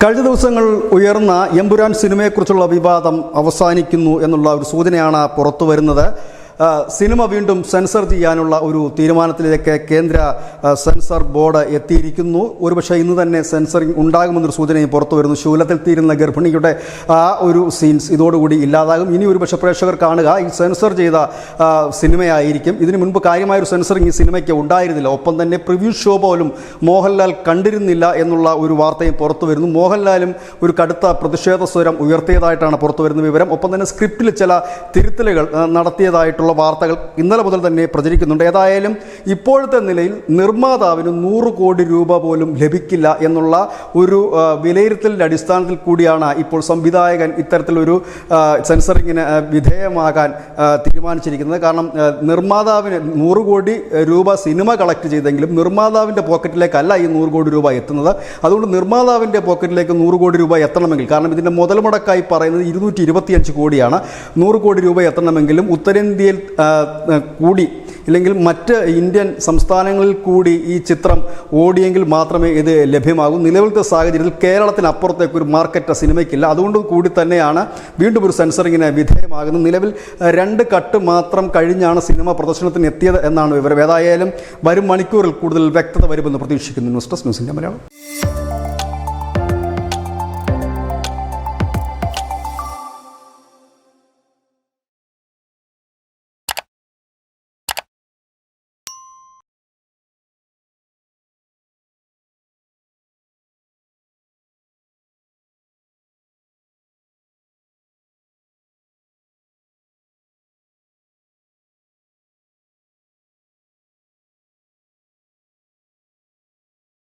കഴിഞ്ഞ ദിവസങ്ങൾ ഉയർന്ന എമ്പുരാൻ സിനിമയെക്കുറിച്ചുള്ള വിവാദം അവസാനിക്കുന്നു എന്നുള്ള ഒരു സൂചനയാണ് പുറത്തു വരുന്നത്. സിനിമ വീണ്ടും സെൻസർ ചെയ്യാനുള്ള ഒരു തീരുമാനത്തിലേക്ക് കേന്ദ്ര സെൻസർ ബോർഡ് എത്തിയിരിക്കുന്നു. ഒരുപക്ഷെ ഇന്ന് തന്നെ സെൻസറിങ് ഉണ്ടാകുമെന്നൊരു സൂചനയും പുറത്തു വരുന്നു. ശൂലത്തിൽ തീരുന്ന ഗർഭിണിയുടെ ആ ഒരു സീൻസ് ഇതോടുകൂടി ഇല്ലാതാകും. ഇനി ഒരുപക്ഷെ പ്രേക്ഷകർ കാണുക ഈ സെൻസർ ചെയ്ത സിനിമയായിരിക്കും. ഇതിനു മുൻപ് കാര്യമായൊരു സെൻസറിങ് ഈ സിനിമയ്ക്ക് ഉണ്ടായിരുന്നില്ല. ഒപ്പം തന്നെ പ്രിവ്യൂ ഷോ പോലും മോഹൻലാൽ കണ്ടിരുന്നില്ല എന്നുള്ള ഒരു വാർത്തയും പുറത്തു വരുന്നു. മോഹൻലാലും ഒരു കടുത്ത പ്രതിഷേധ സ്വരം ഉയർത്തിയതായിട്ടാണ് പുറത്തു വരുന്ന വിവരം. ഒപ്പം തന്നെ സ്ക്രിപ്റ്റിൽ ചില തിരുത്തലുകൾ നടത്തിയതായിട്ടുള്ള വാർത്തകൾ ഇന്നലെ മുതൽ തന്നെ പ്രചരിക്കുന്നുണ്ട്. ഏതായാലും ഇപ്പോഴത്തെ നിലയിൽ നിർമ്മാതാവിന് 100 കോടി രൂപ പോലും ലഭിക്കില്ല എന്നുള്ള ഒരു വിലയിരുത്തലിൻ്റെ അടിസ്ഥാനത്തിൽ കൂടിയാണ് ഇപ്പോൾ സംവിധായകൻ ഇത്തരത്തിലൊരു സെൻസറിങ്ങിന് വിധേയമാകാൻ തീരുമാനിച്ചിരിക്കുന്നത്. കാരണം നിർമ്മാതാവിന് 100 കോടി രൂപ സിനിമ കളക്ട് ചെയ്തെങ്കിലും നിർമ്മാതാവിൻ്റെ പോക്കറ്റിലേക്കല്ല ഈ 100 കോടി രൂപ എത്തുന്നത്. അതുകൊണ്ട് നിർമ്മാതാവിൻ്റെ പോക്കറ്റിലേക്ക് 100 കോടി രൂപ എത്തണമെങ്കിൽ, കാരണം ഇതിൻ്റെ മുതൽ മുടക്കായി പറയുന്നത് 225 കോടിയാണ്, 100 കോടി രൂപ എത്തണമെങ്കിലും ഉത്തരേന്ത്യയിൽ കൂടി ഇല്ലെങ്കിൽ മറ്റ് ഇന്ത്യൻ സംസ്ഥാനങ്ങളിൽ കൂടി ഈ ചിത്രം ഓടിയെങ്കിൽ മാത്രമേ ഇത് ലഭ്യമാകൂ. നിലവിലത്തെ സാഹചര്യത്തിൽ കേരളത്തിനപ്പുറത്തേക്ക് ഒരു മാർക്കറ്റ് സിനിമയ്ക്കില്ല. അതുകൊണ്ട് കൂടി തന്നെയാണ് വീണ്ടും ഒരു സെൻസറിങ്ങിന് വിധേയമാകുന്നത്. നിലവിൽ 2 കട്ട് മാത്രം കഴിഞ്ഞാണ് സിനിമ പ്രദർശനത്തിന് എത്തിയത് എന്നാണ് വിവരം. ഏതായാലും വരും മണിക്കൂറിൽ കൂടുതൽ വ്യക്തത വരുമെന്ന് പ്രതീക്ഷിക്കുന്നു. ന്യൂസ് ഡെസ്ക് ന്യൂസിൻ്റെ മലയാളം.